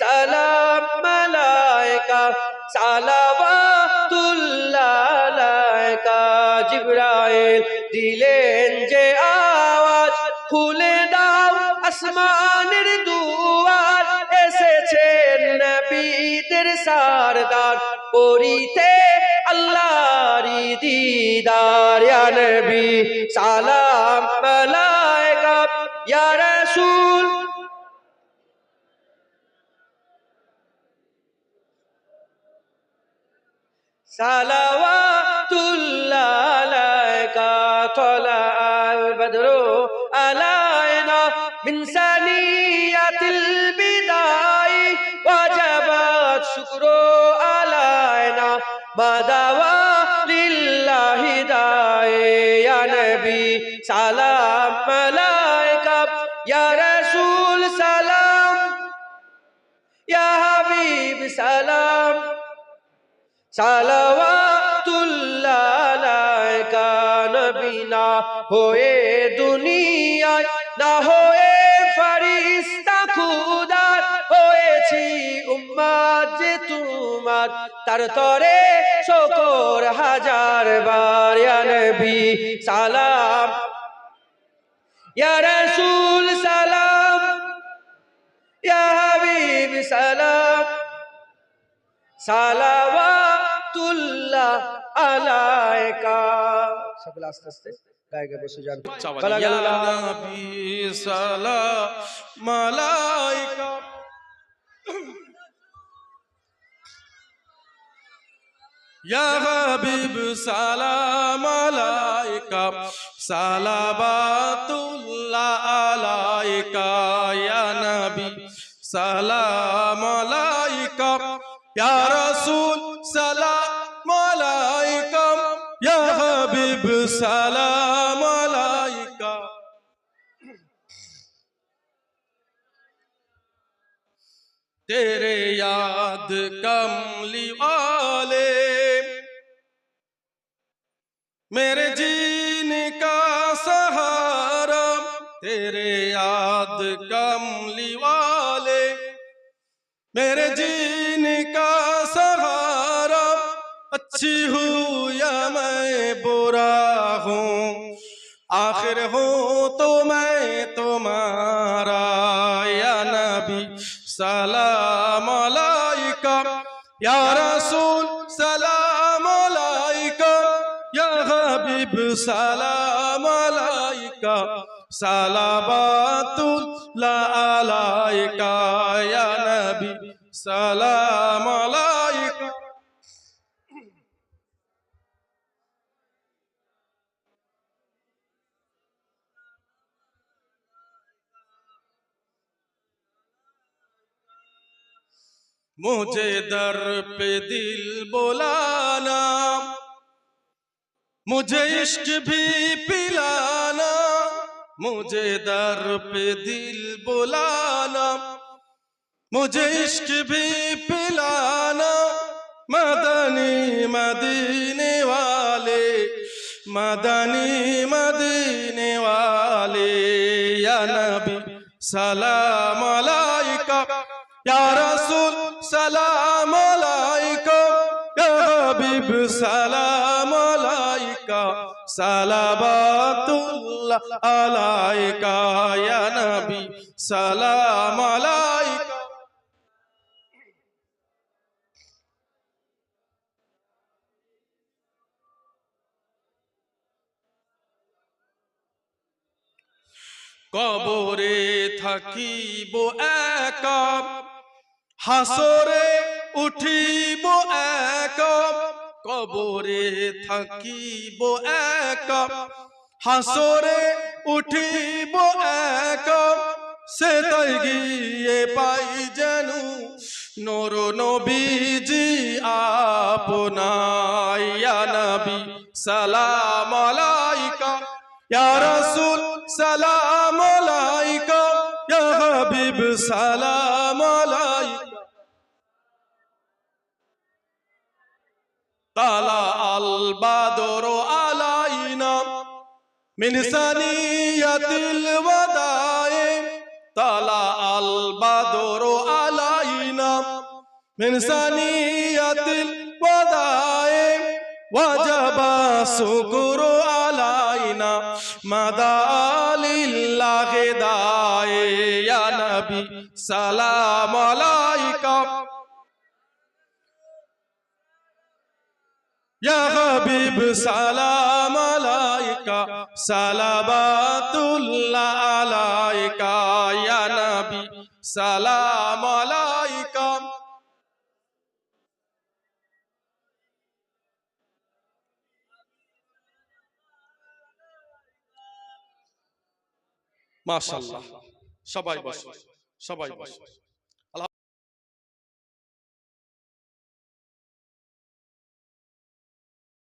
সালাম মালায়েকা সালাওয়াতুল্লাহ আলাইকা। জিবরাইল দিলেন যে আওয়াজ, খুলে দাও আসমানের দুয়ার, এসেছেন নবীদের সরদার, পরিতে আল্লাহর দিদার। ইয়া নবী সালাম আলাইকা, ইয়া রাসূল সালাওয়াতুল্লাহ আলাইকা। তলা আল বদরু আলাইনা মিন সানিয়াতিল বিদাই, ওয়াজাবাত শুকরু আলাইনা বাদাওয়া লিল্লাহি দাই। ইয়া নবী সালাম আলাইকা, ইয়া রাসূল সালাম, ইয়া হাবিব সালাম, সালাওয়াতুল্লাহ আলাইকা। নবী না হয়ে দুনিয়ায়, না হয়ে ফেরেশতা খুদার, হয়েছি উম্মত যে তোমার, তার তরে শুকর হাজার বার। ইয়া নবী সালাম, ইয়া রাসূল সালাম, ইয়া হাবিব সালাম, সালাওয়াতুল্লাহ আলাইকা। সকলে আস্তে আস্তে গায়ে গায়ে বসে যান। ইয়া নবী সালাম আলাইকা, ইয়া হাবিব সালাম আলাইকা সালাওয়াতুল্লাহ আলাইকা। ইয়া নবী সালাম আলাইকা, ইয়া রাসূল সালাম আলাইকা, ইয়া হাবিব সালাম আলাইকা। तेरे याद कमली वाले मेरे जीने का सहारा, तेरे याद कमली वाले मेरे जीने का सहारा। अच्छी हूँ या मैं बुरा हूँ, आखिर हूँ तो मैं तुम्हारा। या नबी सलाम अलैका, या रसूल सलाम अलैका, या हबीब सलाम अलैका, सलावतुल्लाह अलैका। या नबी सलाम अलैका। मुझे दर पे दिल बुलाना, मुझे इश्क भी पिलाना, मुझे दर पे दिल बुलाना, मुझे इश्क भी पिलाना। मदनी मदीने वाले, मदनी मदीने वाले। या नबी सलाम अलैका, या रसूल सलाम अलैका, या हबीब सलाम अलैका, सलावतुल्लाह अलैका। या नबी सलाम अलैका। কবরে থাকিব একা, হাসরে উঠিব একা। কবরে থাকিব একা, হাসরে উঠিব একা। সেটাই গিয়ে পাই যেন নূর নবীজি আপনার। ইয়া নবী সালাম আলাইকা, ইয়া রাসূল সালাম আলাইকা, ইয়া হাবিব সালাম আলাইকা। তালা আল বাদরু আলাইনা মিন সানিয়াতিল ওয়াদায়ে, তালা আল বাদরু আলাইনা من ثنية الوداع وجب الشكر علينا مدى لله داعي يا نبي سلام عليك يا حبيب سلام عليك صلوات الله عليك يا نبي سلام عليك মাশাআল্লাহ সবাই বসো সবাই বসো